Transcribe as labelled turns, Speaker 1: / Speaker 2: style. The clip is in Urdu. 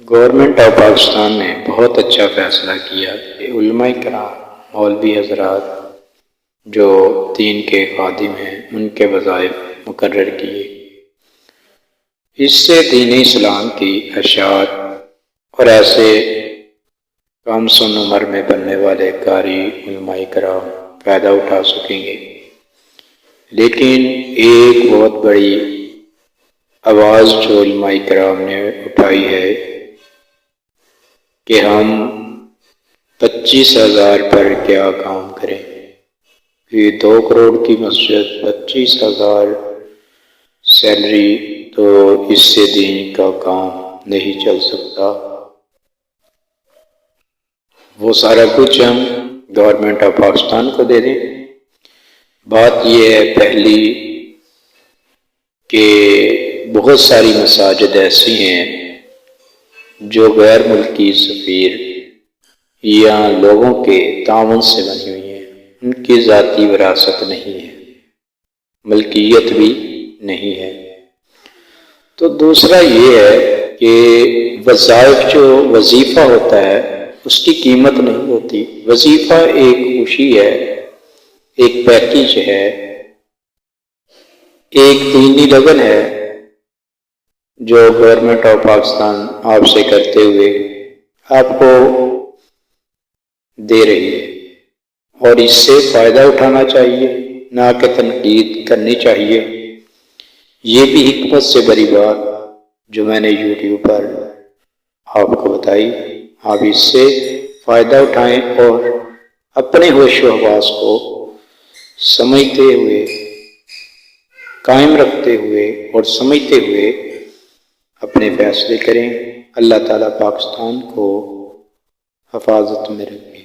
Speaker 1: گورنمنٹ آف پاکستان نے بہت اچھا فیصلہ کیا کہ علماء کرام مولوی حضرات جو دین کے خادم ہیں ان کے وظائف مقرر کیے۔ اس سے دین اسلام کی اشاعت اور ایسے کم سن عمر میں بننے والے قاری علماء کرام فائدہ اٹھا سکیں گے۔ لیکن ایک بہت بڑی آواز جو علماء کرام نے اٹھائی ہے کہ ہم 25,000 پر کیا کام کریں، یہ 2 کروڑ کی مسجد 25,000 سیلری، تو اس سے دین کا کام نہیں چل سکتا۔ وہ سارا کچھ ہم گورنمنٹ آف پاکستان کو دے دیں۔ بات یہ ہے پہلی کہ بہت ساری مساجد ایسی ہیں جو غیر ملکی سفیر یا لوگوں کے تعاون سے بنی ہوئی ہیں، ان کی ذاتی وراثت نہیں ہے، ملکیت بھی نہیں ہے۔ تو دوسرا یہ ہے کہ وظائف جو وظیفہ ہوتا ہے اس کی قیمت نہیں ہوتی۔ وظیفہ ایک خوشی ہے، ایک پیکیج ہے، ایک دینی لگن ہے جو گورنمنٹ آف پاکستان آپ سے کرتے ہوئے آپ کو دے رہی ہے، اور اس سے فائدہ اٹھانا چاہیے، نہ کہ تنقید کرنی چاہیے۔ یہ بھی حکمت سے بڑی بات جو میں نے یوٹیوب پر آپ کو بتائی، آپ اس سے فائدہ اٹھائیں اور اپنے ہوش و حواس کو سمجھتے ہوئے، قائم رکھتے ہوئے اور سمجھتے ہوئے اپنے فیصلے کریں۔ اللہ تعالیٰ پاکستان کو حفاظت میں رکھے۔